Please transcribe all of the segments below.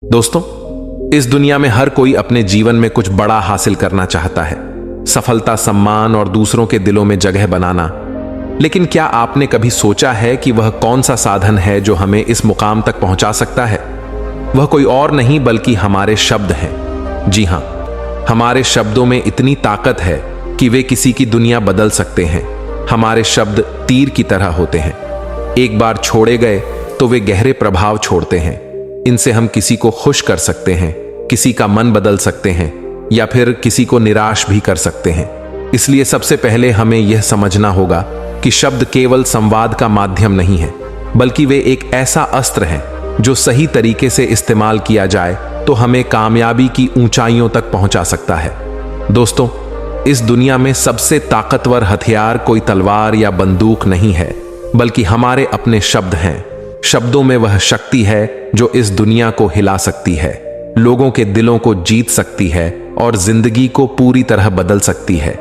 दोस्तों, इस दुनिया में हर कोई अपने जीवन में कुछ बड़ा हासिल करना चाहता है, सफलता, सम्मान और दूसरों के दिलों में जगह बनाना। लेकिन क्या आपने कभी सोचा है कि वह कौन सा साधन है जो हमें इस मुकाम तक पहुंचा सकता है? वह कोई और नहीं बल्कि हमारे शब्द हैं। जी हां, हमारे शब्दों में इतनी ताकत है कि वे किसी की दुनिया बदल सकते हैं। हमारे शब्द तीर की तरह होते हैं, एक बार छोड़े गए तो वे गहरे प्रभाव छोड़ते हैं। इनसे हम किसी को खुश कर सकते हैं, किसी का मन बदल सकते हैं या फिर किसी को निराश भी कर सकते हैं। इसलिए सबसे पहले हमें यह समझना होगा कि शब्द केवल संवाद का माध्यम नहीं है, बल्कि वे एक ऐसा अस्त्र है जो सही तरीके से इस्तेमाल किया जाए तो हमें कामयाबी की ऊंचाइयों तक पहुंचा सकता है। दोस्तों, इस दुनिया में सबसे ताकतवर हथियार कोई तलवार या बंदूक नहीं है, बल्कि हमारे अपने शब्द हैं। शब्दों में वह शक्ति है जो इस दुनिया को हिला सकती है, लोगों के दिलों को जीत सकती है और जिंदगी को पूरी तरह बदल सकती है।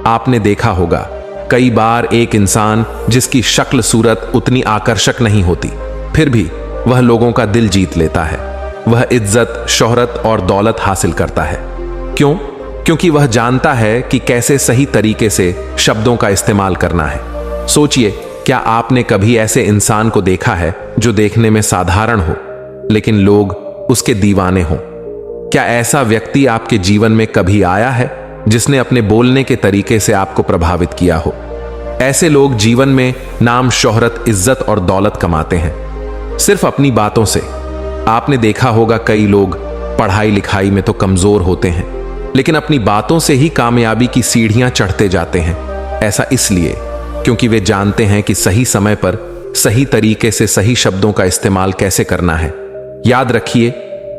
आपने देखा होगा, कई बार एक इंसान जिसकी शक्ल सूरत उतनी आकर्षक नहीं होती, फिर भी वह लोगों का दिल जीत लेता है। वह इज्जत, शोहरत और दौलत हासिल करता है। क्यों? क्योंकि वह जानता है कि कैसे सही तरीके से शब्दों का इस्तेमाल करना है। सोचिए, क्या आपने कभी ऐसे इंसान को देखा है जो देखने में साधारण हो लेकिन लोग उसके दीवाने हों? क्या ऐसा व्यक्ति आपके जीवन में कभी आया है जिसने अपने बोलने के तरीके से आपको प्रभावित किया हो? ऐसे लोग जीवन में नाम, शोहरत, इज्जत और दौलत कमाते हैं सिर्फ अपनी बातों से। आपने देखा होगा, कई लोग पढ़ाई लिखाई में तो कमजोर होते हैं लेकिन अपनी बातों से ही कामयाबी की सीढ़ियां चढ़ते जाते हैं। ऐसा इसलिए क्योंकि वे जानते हैं कि सही समय पर सही तरीके से सही शब्दों का इस्तेमाल कैसे करना है। याद रखिए,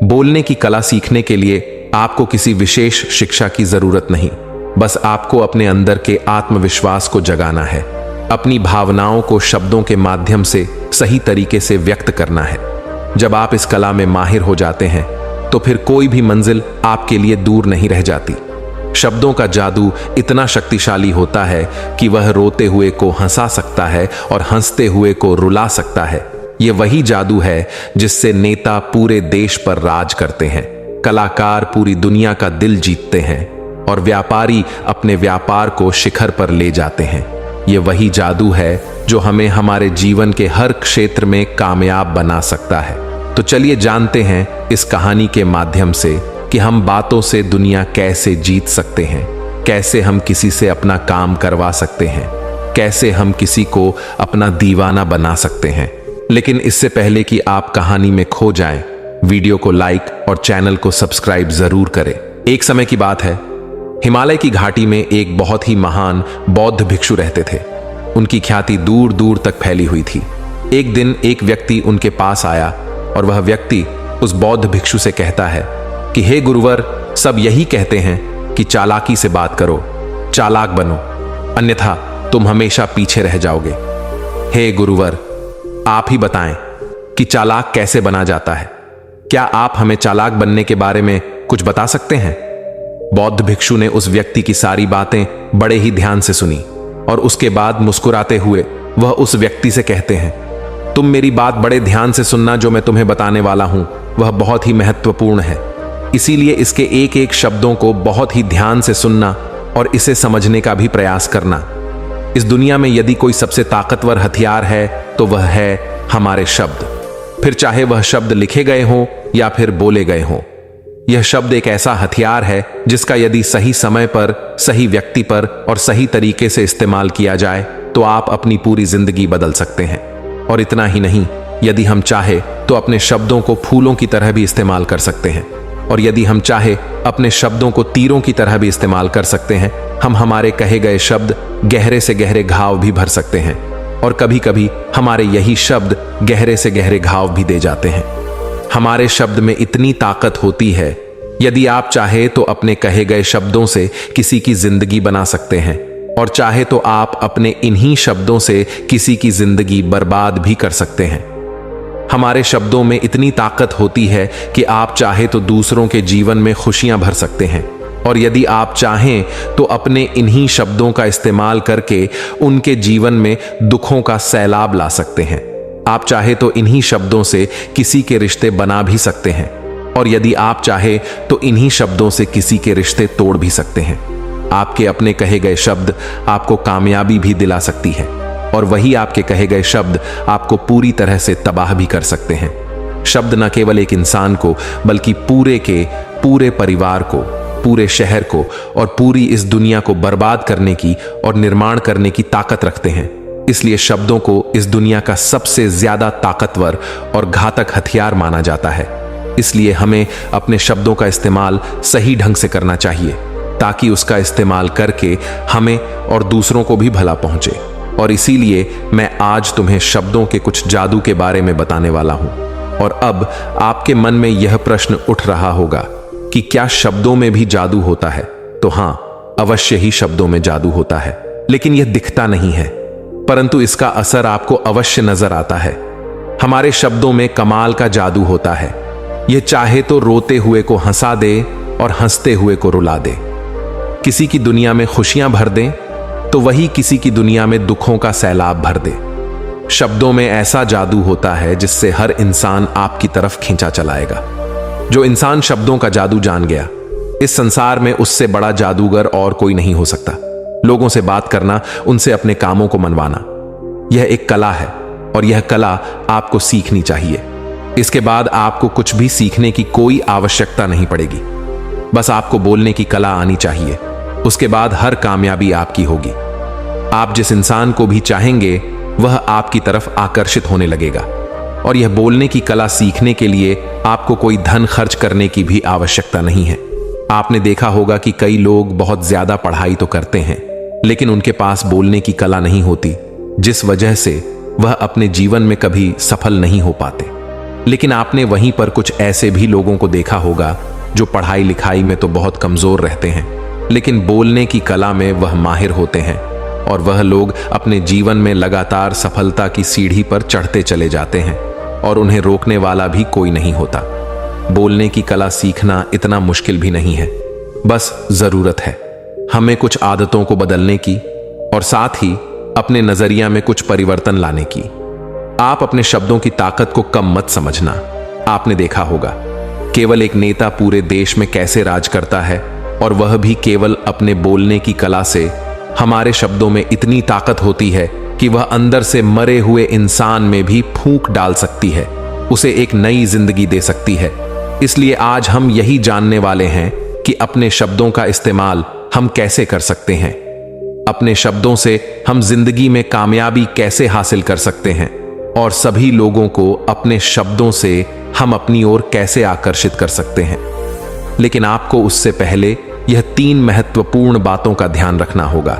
बोलने की कला सीखने के लिए आपको किसी विशेष शिक्षा की जरूरत नहीं, बस आपको अपने अंदर के आत्मविश्वास को जगाना है, अपनी भावनाओं को शब्दों के माध्यम से सही तरीके से व्यक्त करना है। जब आप इस कला में माहिर हो जाते हैं तो फिर कोई भी मंजिल आपके लिए दूर नहीं रह जाती। शब्दों का जादू इतना शक्तिशाली होता है कि वह रोते हुए को हंसा सकता है और हंसते हुए को रुला सकता है। यह वही जादू है जिससे नेता पूरे देश पर राज करते हैं, कलाकार पूरी दुनिया का दिल जीतते हैं और व्यापारी अपने व्यापार को शिखर पर ले जाते हैं। यह वही जादू है जो हमें हमारे जीवन के हर क्षेत्र में कामयाब बना सकता है। तो चलिए जानते हैं इस कहानी के माध्यम से कि हम बातों से दुनिया कैसे जीत सकते हैं, कैसे हम किसी से अपना काम करवा सकते हैं, कैसे हम किसी को अपना दीवाना बना सकते हैं। लेकिन इससे पहले कि आप कहानी में खो जाएं, वीडियो को लाइक और चैनल को सब्सक्राइब जरूर करें। एक समय की बात है, हिमालय की घाटी में एक बहुत ही महान बौद्ध भिक्षु रहते थे। उनकी ख्याति दूर दूर तक फैली हुई थी। एक दिन एक व्यक्ति उनके पास आया और वह व्यक्ति उस बौद्ध भिक्षु से कहता है कि हे गुरुवर, सब यही कहते हैं कि चालाकी से बात करो, चालाक बनो, अन्यथा तुम हमेशा पीछे रह जाओगे। हे गुरुवर, आप ही बताएं कि चालाक कैसे बना जाता है। क्या आप हमें चालाक बनने के बारे में कुछ बता सकते हैं? बौद्ध भिक्षु ने उस व्यक्ति की सारी बातें बड़े ही ध्यान से सुनी और उसके बाद मुस्कुराते हुए वह उस व्यक्ति से कहते हैं, तुम मेरी बात बड़े ध्यान से सुनना। जो मैं तुम्हें बताने वाला हूं वह बहुत ही महत्वपूर्ण है, इसीलिए इसके एक एक शब्दों को बहुत ही ध्यान से सुनना और इसे समझने का भी प्रयास करना। इस दुनिया में यदि कोई सबसे ताकतवर हथियार है तो वह है हमारे शब्द। फिर चाहे वह शब्द लिखे गए हों या फिर बोले गए हों, यह शब्द एक ऐसा हथियार है जिसका यदि सही समय पर, सही व्यक्ति पर और सही तरीके से इस्तेमाल किया जाए तो आप अपनी पूरी जिंदगी बदल सकते हैं। और इतना ही नहीं, यदि हम चाहे तो अपने शब्दों को फूलों की तरह भी इस्तेमाल कर सकते हैं और यदि हम चाहे अपने शब्दों को तीरों की तरह भी इस्तेमाल कर सकते हैं। हम हमारे कहे गए शब्द गहरे से गहरे घाव भी भर सकते हैं और कभी कभी हमारे यही शब्द गहरे से गहरे घाव भी दे जाते हैं। हमारे शब्द में इतनी ताकत होती है, यदि आप चाहे तो अपने कहे गए शब्दों से किसी की जिंदगी बना सकते हैं और चाहे तो आप अपने इन्हीं शब्दों से किसी की जिंदगी बर्बाद भी कर सकते हैं। हमारे शब्दों में इतनी ताकत होती है कि आप चाहे तो दूसरों के जीवन में खुशियां भर सकते हैं और यदि आप चाहें तो अपने इन्हीं शब्दों का इस्तेमाल करके उनके जीवन में दुखों का सैलाब ला सकते हैं। आप चाहे तो इन्हीं शब्दों से किसी के रिश्ते बना भी सकते हैं। और यदि आप चाहे तो इन्हीं शब्दों से किसी के रिश्ते तोड़ भी सकते हैं। आपके अपने कहे गए शब्द आपको कामयाबी भी दिला सकती है और वही आपके कहे गए शब्द आपको पूरी तरह से तबाह भी कर सकते हैं। शब्द न केवल एक इंसान को बल्कि पूरे परिवार को, पूरे शहर को और पूरी इस दुनिया को बर्बाद करने की और निर्माण करने की ताकत रखते हैं। इसलिए शब्दों को इस दुनिया का सबसे ज्यादा ताकतवर और घातक हथियार माना जाता है। इसलिए हमें अपने शब्दों का इस्तेमाल सही ढंग से करना चाहिए ताकि उसका इस्तेमाल करके हमें और दूसरों को भी भला पहुंचे। और इसीलिए मैं आज तुम्हें शब्दों के कुछ जादू के बारे में बताने वाला हूं। और अब आपके मन में यह प्रश्न उठ रहा होगा कि क्या शब्दों में भी जादू होता है? तो हां, अवश्य ही शब्दों में जादू होता है, लेकिन यह दिखता नहीं है, परंतु इसका असर आपको अवश्य नजर आता है। हमारे शब्दों में कमाल का जादू होता है। यह चाहे तो रोते हुए को हंसा दे और हंसते हुए को रुला दे। किसी की दुनिया में खुशियां भर दे तो वही किसी की दुनिया में दुखों का सैलाब भर दे। शब्दों में ऐसा जादू होता है जिससे हर इंसान आपकी तरफ खींचा चलाएगा। जो इंसान शब्दों का जादू जान गया, इस संसार में उससे बड़ा जादूगर और कोई नहीं हो सकता। लोगों से बात करना, उनसे अपने कामों को मनवाना, यह एक कला है और यह कला आपको सीखनी चाहिए। इसके बाद आपको कुछ भी सीखने की कोई आवश्यकता नहीं पड़ेगी। बस आपको बोलने की कला आनी चाहिए। उसके बाद हर कामयाबी आपकी होगी। आप जिस इंसान को भी चाहेंगे वह आपकी तरफ आकर्षित होने लगेगा। और यह बोलने की कला सीखने के लिए आपको कोई धन खर्च करने की भी आवश्यकता नहीं है। आपने देखा होगा कि कई लोग बहुत ज्यादा पढ़ाई तो करते हैं, लेकिन उनके पास बोलने की कला नहीं होती, जिस वजह से वह अपने जीवन में कभी सफल नहीं हो पाते। लेकिन आपने वहीं पर कुछ ऐसे भी लोगों को देखा होगा जो पढ़ाई लिखाई में तो बहुत कमजोर रहते हैं, लेकिन बोलने की कला में वह माहिर होते हैं और वह लोग अपने जीवन में लगातार सफलता की सीढ़ी पर चढ़ते चले जाते हैं और उन्हें रोकने वाला भी कोई नहीं होता। बोलने की कला सीखना इतना मुश्किल भी नहीं है, बस जरूरत है हमें कुछ आदतों को बदलने की और साथ ही अपने नजरिया में कुछ परिवर्तन लाने की। आप अपने शब्दों की ताकत को कम मत समझना। आपने देखा होगा केवल एक नेता पूरे देश में कैसे राज करता है, और वह भी केवल अपने बोलने की कला से। हमारे शब्दों में इतनी ताकत होती है कि वह अंदर से मरे हुए इंसान में भी फूंक डाल सकती है, उसे एक नई जिंदगी दे सकती है। इसलिए आज हम यही जानने वाले हैं कि अपने शब्दों का इस्तेमाल हम कैसे कर सकते हैं। अपने शब्दों से हम जिंदगी में कामयाबी कैसे हासिल कर सकते हैं और सभी लोगों को अपने शब्दों से हम अपनी ओर कैसे आकर्षित कर सकते हैं। लेकिन आपको उससे पहले यह 3 महत्वपूर्ण बातों का ध्यान रखना होगा।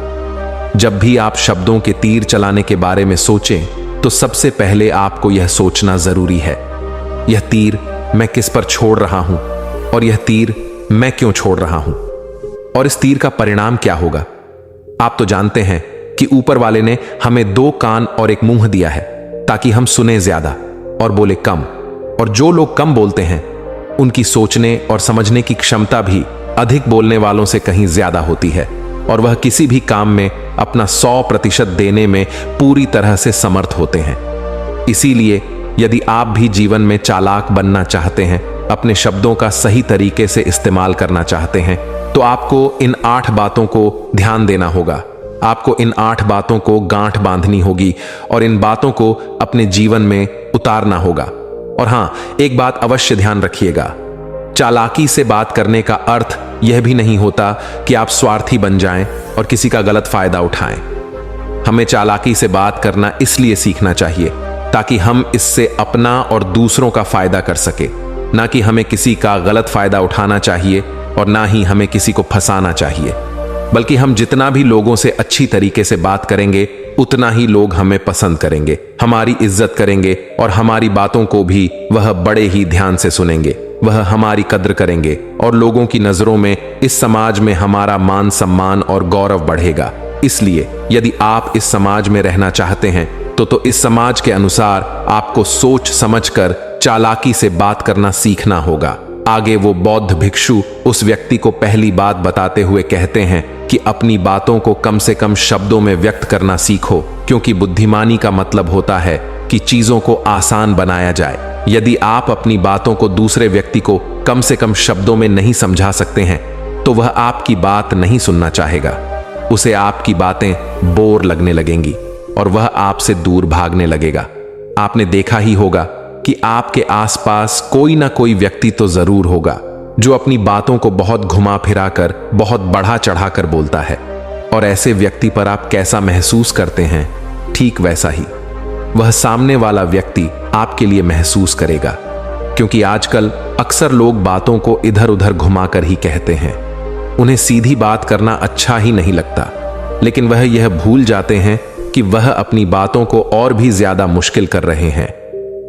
जब भी आप शब्दों के तीर चलाने के बारे में सोचें तो सबसे पहले आपको यह सोचना जरूरी है, यह तीर मैं किस पर छोड़ रहा हूं और यह तीर मैं क्यों छोड़ रहा हूं, और इस तीर का परिणाम क्या होगा। आप तो जानते हैं कि ऊपर वाले ने हमें 2 कान और एक मुंह दिया है ताकि हम सुने ज्यादा और बोले कम। और जो लोग कम बोलते हैं उनकी सोचने और समझने की क्षमता भी अधिक बोलने वालों से कहीं ज्यादा होती है, और वह किसी भी काम में अपना 100% देने में पूरी तरह से समर्थ होते हैं। इसीलिए यदि आप भी जीवन में चालाक बनना चाहते हैं, अपने शब्दों का सही तरीके से इस्तेमाल करना चाहते हैं, तो आपको इन 8 बातों को ध्यान देना होगा। आपको इन 8 बातों को गांठ बांधनी होगी और इन बातों को अपने जीवन में उतारना होगा। और हां, एक बात अवश्य ध्यान रखिएगा, चालाकी से बात करने का अर्थ यह भी नहीं होता कि आप स्वार्थी बन जाएं और किसी का गलत फायदा उठाएं। हमें चालाकी से बात करना इसलिए सीखना चाहिए ताकि हम इससे अपना और दूसरों का फायदा कर सके, ना कि हमें किसी का गलत फायदा उठाना चाहिए और ना ही हमें किसी को फंसाना चाहिए। बल्कि हम जितना भी लोगों से अच्छी तरीके से बात करेंगे उतना ही लोग हमें पसंद करेंगे, हमारी इज्जत करेंगे और हमारी बातों को भी वह बड़े ही ध्यान से सुनेंगे। वह हमारी कद्र करेंगे और लोगों की नजरों में इस समाज में हमारा मान सम्मान और गौरव बढ़ेगा। इसलिए यदि आप इस समाज में रहना चाहते हैं तो इस समाज के अनुसार आपको सोच समझकर चालाकी से बात करना सीखना होगा। आगे वो बौद्ध भिक्षु उस व्यक्ति को पहली बात बताते हुए कहते हैं कि अपनी बातों को कम से कम शब्दों में व्यक्त करना सीखो, क्योंकि बुद्धिमानी का मतलब होता है कि चीजों को आसान बनाया जाए। यदि आप अपनी बातों को दूसरे व्यक्ति को कम से कम शब्दों में नहीं समझा सकते हैं तो वह आपकी बात नहीं सुनना चाहेगा। उसे आपकी बातें बोर लगने लगेंगी और वह आपसे दूर भागने लगेगा। आपने देखा ही होगा कि आपके आसपास कोई ना कोई व्यक्ति तो जरूर होगा जो अपनी बातों को बहुत घुमा फिरा कर, बहुत बढ़ा चढ़ा कर बोलता है, और ऐसे व्यक्ति पर आप कैसा महसूस करते हैं, ठीक वैसा ही वह सामने वाला व्यक्ति आपके लिए महसूस करेगा। क्योंकि आजकल अक्सर लोग बातों को इधर उधर घुमाकर ही कहते हैं। उन्हें सीधी बात करना अच्छा ही नहीं लगता, लेकिन वह यह भूल जाते हैं कि वह अपनी बातों को और भी ज्यादा मुश्किल कर रहे हैं,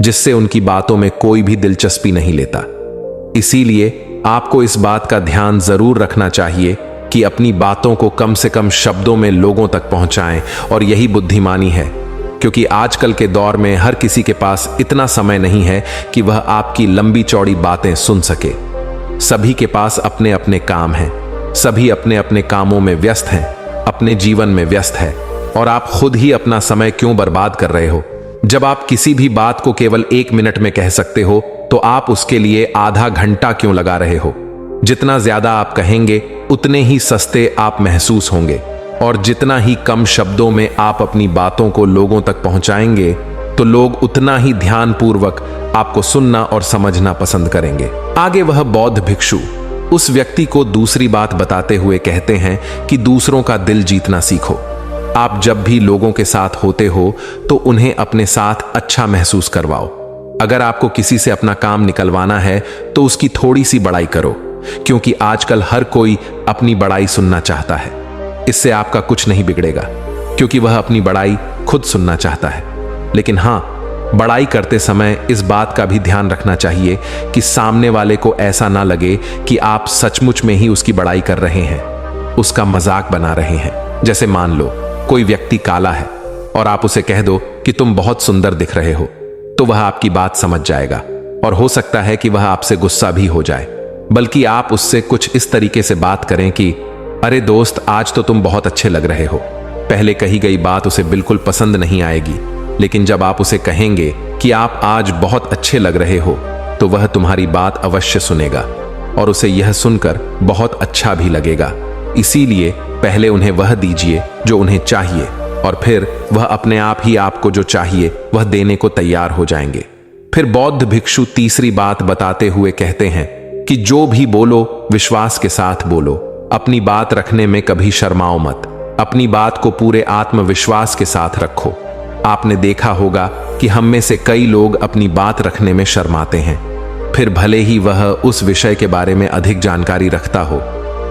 जिससे उनकी बातों में कोई भी दिलचस्पी नहीं लेता। इसीलिए आपको इस बात का ध्यान जरूर रखना चाहिए कि अपनी बातों को कम से कम शब्दों में लोगों तक पहुंचाएं, और यही बुद्धिमानी है। क्योंकि आजकल के दौर में हर किसी के पास इतना समय नहीं है कि वह आपकी लंबी चौड़ी बातें सुन सके। सभी के पास अपने अपने काम हैं, सभी अपने अपने कामों में व्यस्त हैं, अपने जीवन में व्यस्त है, और आप खुद ही अपना समय क्यों बर्बाद कर रहे हो? जब आप किसी भी बात को केवल 1 मिनट में कह सकते हो तो आप उसके लिए आधा घंटा क्यों लगा रहे हो? जितना ज्यादा आप कहेंगे उतने ही सस्ते आप महसूस होंगे, और जितना ही कम शब्दों में आप अपनी बातों को लोगों तक पहुंचाएंगे तो लोग उतना ही ध्यानपूर्वक आपको सुनना और समझना पसंद करेंगे। आगे वह बौद्ध भिक्षु उस व्यक्ति को दूसरी बात बताते हुए कहते हैं कि दूसरों का दिल जीतना सीखो। आप जब भी लोगों के साथ होते हो तो उन्हें अपने साथ अच्छा महसूस करवाओ। अगर आपको किसी से अपना काम निकलवाना है तो उसकी थोड़ी सी बड़ाई करो, क्योंकि आजकल हर कोई अपनी बड़ाई सुनना चाहता है। इससे आपका कुछ नहीं बिगड़ेगा, क्योंकि वह अपनी बड़ाई खुद सुनना चाहता है। लेकिन हां, बड़ाई करते समय इस बात का भी ध्यान रखना चाहिए कि सामने वाले को ऐसा ना लगे कि आप सचमुच में ही उसकी बड़ाई कर रहे हैं, उसका मजाक बना रहे हैं। जैसे मान लो कोई व्यक्ति काला है और आप उसे कह दो कि तुम बहुत सुंदर दिख रहे हो, तो वह आपकी बात समझ जाएगा, और हो सकता है कि वह आपसे गुस्सा भी हो जाए। बल्कि आप उससे कुछ इस तरीके से बात करें कि अरे दोस्त, आज तो तुम बहुत अच्छे लग रहे हो। पहले कही गई बात उसे बिल्कुल पसंद नहीं आएगी, लेकिन जब आप उसे कहेंगे कि आप आज बहुत अच्छे लग रहे हो तो वह तुम्हारी बात अवश्य सुनेगा, और उसे यह सुनकर बहुत अच्छा भी लगेगा। इसीलिए पहले उन्हें वह दीजिए जो उन्हें चाहिए, और फिर वह अपने आप ही आपको जो चाहिए वह देने को तैयार हो जाएंगे। फिर बौद्ध भिक्षु तीसरी बात बताते हुए कहते हैं कि जो भी बोलो विश्वास के साथ बोलो। अपनी बात रखने में कभी शर्माओ मत। अपनी बात को पूरे आत्मविश्वास के साथ रखो। आपने देखा होगा कि हम में से कई लोग अपनी बात रखने में शर्माते हैं। फिर भले ही वह उस विषय के बारे में अधिक जानकारी रखता हो,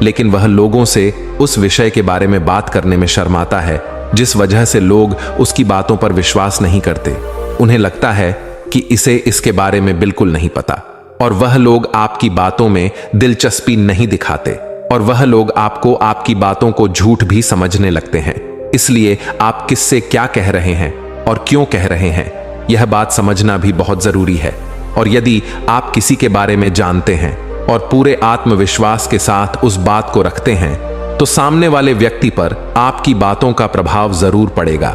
लेकिन वह लोगों से उस विषय के बारे में बात करने में शर्माता है, जिस वजह से लोग उसकी बातों पर विश्वास नहीं करते। उन्हें लगता है कि इसे इसके बारे में बिल्कुल नहीं पता, और वह लोग आपकी बातों में दिलचस्पी नहीं दिखाते, और वह लोग आपको आपकी बातों को झूठ भी समझने लगते हैं। इसलिए आप किससे क्या कह रहे हैं और क्यों कह रहे हैं, यह बात समझना भी बहुत जरूरी है। और यदि आप किसी के बारे में जानते हैं और पूरे आत्मविश्वास के साथ उस बात को रखते हैं, तो सामने वाले व्यक्ति पर आपकी बातों का प्रभाव जरूर पड़ेगा,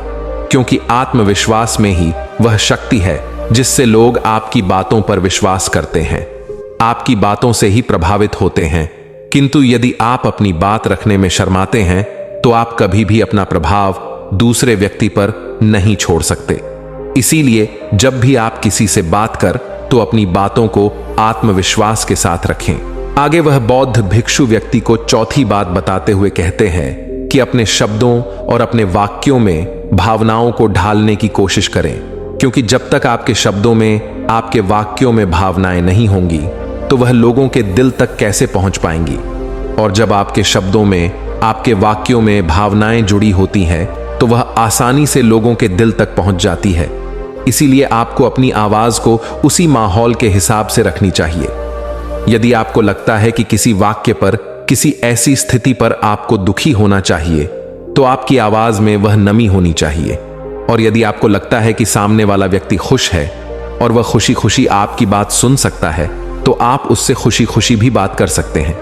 क्योंकि आत्मविश्वास में ही वह शक्ति है जिससे लोग आपकी बातों पर विश्वास करते हैं, आपकी बातों से ही प्रभावित होते हैं। किंतु यदि आप अपनी बात रखने में शर्माते हैं तो आप कभी भी अपना प्रभाव दूसरे व्यक्ति पर नहीं छोड़ सकते। इसीलिए जब भी आप किसी से बात कर तो अपनी बातों को आत्मविश्वास के साथ रखें। आगे वह बौद्ध भिक्षु व्यक्ति को चौथी बात बताते हुए कहते हैं कि अपने शब्दों और अपने वाक्यों में भावनाओं को ढालने की कोशिश करें, क्योंकि जब तक आपके शब्दों में, आपके वाक्यों में भावनाएं नहीं होंगी तो वह लोगों के दिल तक कैसे पहुंच पाएंगी। और जब आपके शब्दों में, आपके वाक्यों में भावनाएं जुड़ी होती हैं तो वह आसानी से लोगों के दिल तक पहुंच जाती है। इसीलिए आपको अपनी आवाज को उसी माहौल के हिसाब से रखनी चाहिए। यदि आपको लगता है कि किसी वाक्य पर, किसी ऐसी स्थिति पर आपको दुखी होना चाहिए, तो आपकी आवाज में वह नमी होनी चाहिए। और यदि आपको लगता है कि सामने वाला व्यक्ति खुश है और वह खुशी खुशी आपकी बात सुन सकता है, तो आप उससे खुशी खुशी भी बात कर सकते हैं।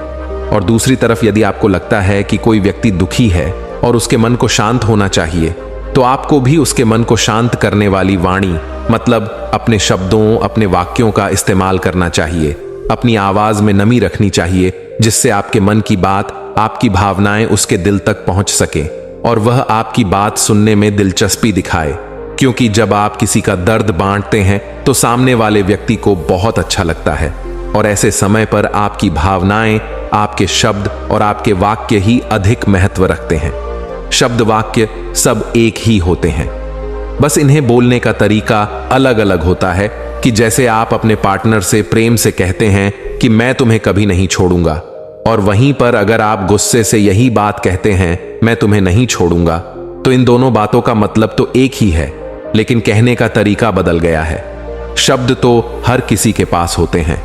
और दूसरी तरफ यदि आपको लगता है कि कोई व्यक्ति दुखी है और उसके मन को शांत होना चाहिए, तो आपको भी उसके मन को शांत करने वाली वाणी, मतलब अपने शब्दों, अपने वाक्यों का इस्तेमाल करना चाहिए। अपनी आवाज में नमी रखनी चाहिए, जिससे आपके मन की बात, आपकी भावनाएं उसके दिल तक पहुंच सके और वह आपकी बात सुनने में दिलचस्पी दिखाए। क्योंकि जब आप किसी का दर्द बांटते हैं तो सामने वाले व्यक्ति को बहुत अच्छा लगता है, और ऐसे समय पर आपकी भावनाएं, आपके शब्द और आपके वाक्य ही अधिक महत्व रखते हैं। शब्द वाक्य सब एक ही होते हैं, बस इन्हें बोलने का तरीका अलग अलग होता है। कि जैसे आप अपने पार्टनर से प्रेम से कहते हैं कि मैं तुम्हें कभी नहीं छोड़ूंगा, और वहीं पर अगर आप गुस्से से यही बात कहते हैं, मैं तुम्हें नहीं छोड़ूंगा, तो इन दोनों बातों का मतलब तो एक ही है, लेकिन कहने का तरीका बदल गया है। शब्द तो हर किसी के पास होते हैं,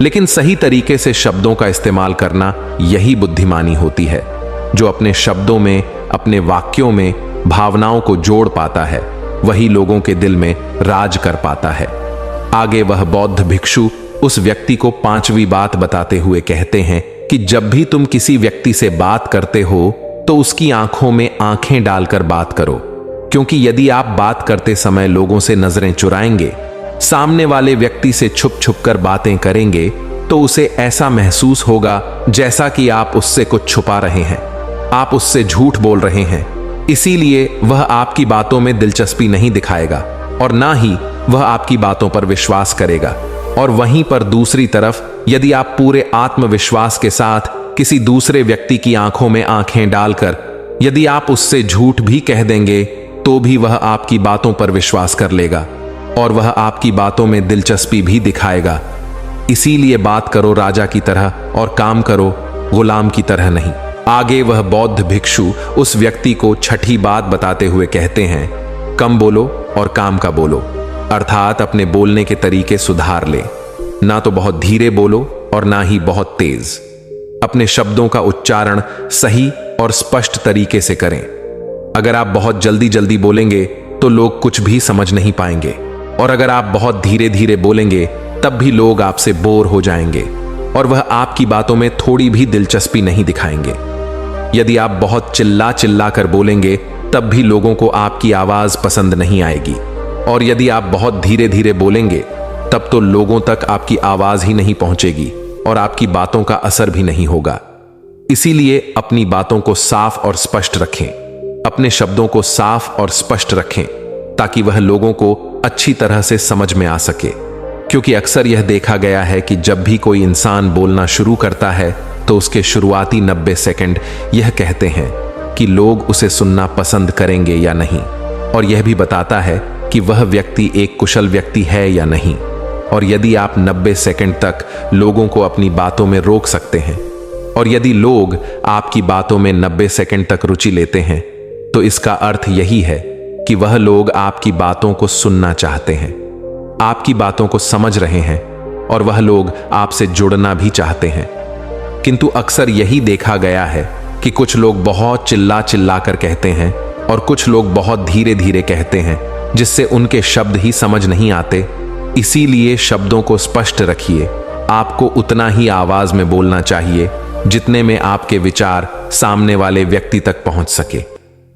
लेकिन सही तरीके से शब्दों का इस्तेमाल करना यही बुद्धिमानी होती है। जो अपने शब्दों में, अपने वाक्यों में भावनाओं को जोड़ पाता है, वही लोगों के दिल में राज कर पाता है। आगे वह बौद्ध भिक्षु उस व्यक्ति को 5वीं बात बताते हुए कहते हैं कि जब भी तुम किसी व्यक्ति से बात करते हो तो उसकी आंखों में आंखें डालकर बात करो, क्योंकि यदि आप बात करते समय लोगों से नजरें चुराएंगे, सामने वाले व्यक्ति से छुप छुप कर बातें करेंगे, तो उसे ऐसा महसूस होगा जैसा कि आप उससे कुछ छुपा रहे हैं, आप उससे झूठ बोल रहे हैं। इसीलिए वह आपकी बातों में दिलचस्पी नहीं दिखाएगा और ना ही वह आपकी बातों पर विश्वास करेगा। और वहीं पर दूसरी तरफ यदि आप पूरे आत्मविश्वास के साथ किसी दूसरे व्यक्ति की आंखों में आंखें डालकर यदि आप उससे झूठ भी कह देंगे, तो भी वह आपकी बातों पर विश्वास कर लेगा और वह आपकी बातों में दिलचस्पी भी दिखाएगा। इसीलिए बात करो राजा की तरह और काम करो गुलाम की तरह नहीं। आगे वह बौद्ध भिक्षु उस व्यक्ति को 6ठी बात बताते हुए कहते हैं, कम बोलो और काम का बोलो, अर्थात अपने बोलने के तरीके सुधार ले। ना तो बहुत धीरे बोलो और ना ही बहुत तेज। अपने शब्दों का उच्चारण सही और स्पष्ट तरीके से करें। अगर आप बहुत जल्दी जल्दी बोलेंगे तो लोग कुछ भी समझ नहीं पाएंगे, और अगर आप बहुत धीरे धीरे बोलेंगे तब भी लोग आपसे बोर हो जाएंगे और वह आपकी बातों में थोड़ी भी दिलचस्पी नहीं दिखाएंगे। यदि आप बहुत चिल्ला चिल्ला कर बोलेंगे तब भी लोगों को आपकी आवाज पसंद नहीं आएगी, और यदि आप बहुत धीरे धीरे बोलेंगे तब तो लोगों तक आपकी आवाज ही नहीं पहुंचेगी और आपकी बातों का असर भी नहीं होगा। इसीलिए अपनी बातों को साफ और स्पष्ट रखें, अपने शब्दों को साफ और स्पष्ट रखें, ताकि वह लोगों को अच्छी तरह से समझ में आ सके। क्योंकि अक्सर यह देखा गया है कि जब भी कोई इंसान बोलना शुरू करता है तो उसके शुरुआती 90 सेकंड यह कहते हैं कि लोग उसे सुनना पसंद करेंगे या नहीं, और यह भी बताता है कि वह व्यक्ति एक कुशल व्यक्ति है या नहीं। और यदि आप 90 सेकंड तक लोगों को अपनी बातों में रोक सकते हैं, और यदि लोग आपकी बातों में 90 सेकंड तक रुचि लेते हैं, तो इसका अर्थ यही है कि वह लोग आपकी बातों को सुनना चाहते हैं, आपकी बातों को समझ रहे हैं, और वह लोग आपसे जुड़ना भी चाहते हैं। किंतु अक्सर यही देखा गया है कि कुछ लोग बहुत चिल्ला चिल्ला कर कहते हैं और कुछ लोग बहुत धीरे धीरे कहते हैं, जिससे उनके शब्द ही समझ नहीं आते। इसीलिए शब्दों को स्पष्ट रखिए। आपको उतना ही आवाज में बोलना चाहिए जितने में आपके विचार सामने वाले व्यक्ति तक पहुंच सके।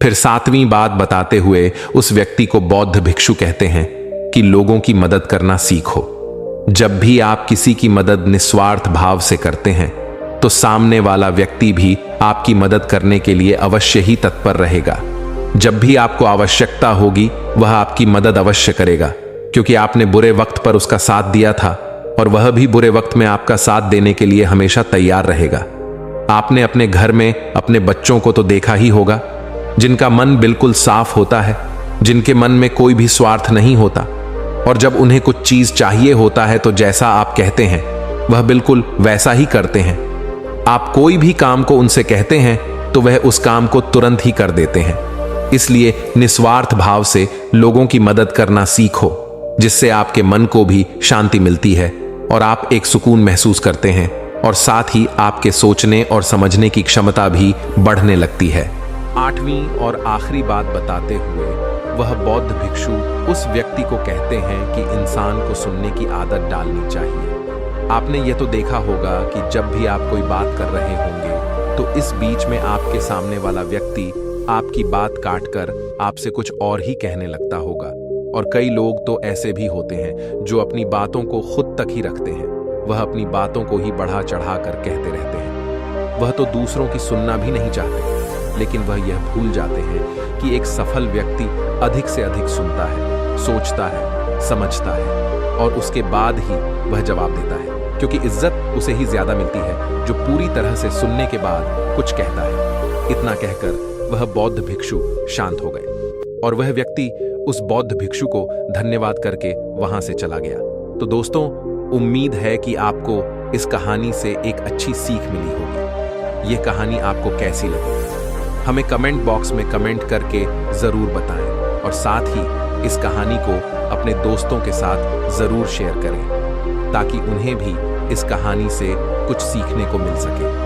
फिर 7वीं बात बताते हुए उस व्यक्ति को बौद्ध भिक्षु कहते हैं कि लोगों की मदद करना सीखो। जब भी आप किसी की मदद निस्वार्थ भाव से करते हैं तो सामने वाला व्यक्ति भी आपकी मदद करने के लिए अवश्य ही तत्पर रहेगा। जब भी आपको आवश्यकता होगी वह आपकी मदद अवश्य करेगा, क्योंकि आपने बुरे वक्त पर उसका साथ दिया था और वह भी बुरे वक्त में आपका साथ देने के लिए हमेशा तैयार रहेगा। आपने अपने घर में अपने बच्चों को तो देखा ही होगा, जिनका मन बिल्कुल साफ होता है, जिनके मन में कोई भी स्वार्थ नहीं होता, और जब उन्हें कुछ चीज चाहिए होता है तो जैसा आप कहते हैं वह बिल्कुल वैसा ही करते हैं। आप कोई भी काम को उनसे कहते हैं तो वह उस काम को तुरंत ही कर देते हैं। इसलिए निस्वार्थ भाव से लोगों की मदद करना सीखो, जिससे आपके मन को भी शांति मिलती है और आप एक सुकून महसूस करते हैं, और साथ ही आपके सोचने और समझने की क्षमता भी बढ़ने लगती है। 8वीं और आखिरी बात बताते हुए वह बौद्ध भिक्षु उस व्यक्ति को कहते हैं कि इंसान को सुनने की आदत डालनी चाहिए। आपने यह तो देखा होगा कि जब भी आप कोई बात कर रहे होंगे तो इस बीच में आपके सामने वाला व्यक्ति आपकी बात काटकर आपसे कुछ और ही कहने लगता होगा। और कई लोग तो ऐसे भी होते हैं जो अपनी बातों को खुद तक ही रखते हैं। वह अपनी बातों को ही बढ़ा चढ़ा कर कहते रहते हैं। वह तो दूसरों की सुनना भी नहीं चाहते, लेकिन वह यह भूल जाते हैं कि एक सफल व्यक्ति अधिक से अधिक सुनता है, सोचता है, समझता है और उसके बाद ही वह जवाब देता है, क्योंकि इज्जत उसे ही ज्यादा मिलती है जो पूरी तरह से सुनने के बाद कुछ कहता है। इतना कहकर वह बौद्ध भिक्षु शांत हो गए और वह व्यक्ति उस बौद्ध भिक्षु को धन्यवाद करके वहां से चला गया। तो दोस्तों, उम्मीद है कि आपको इस कहानी से एक अच्छी सीख मिली होगी। यह कहानी आपको कैसी लगी हमें कमेंट बॉक्स में कमेंट करके जरूर बताएं और साथ ही इस कहानी को अपने दोस्तों के साथ जरूर शेयर करें ताकि उन्हें भी इस कहानी से कुछ सीखने को मिल सके।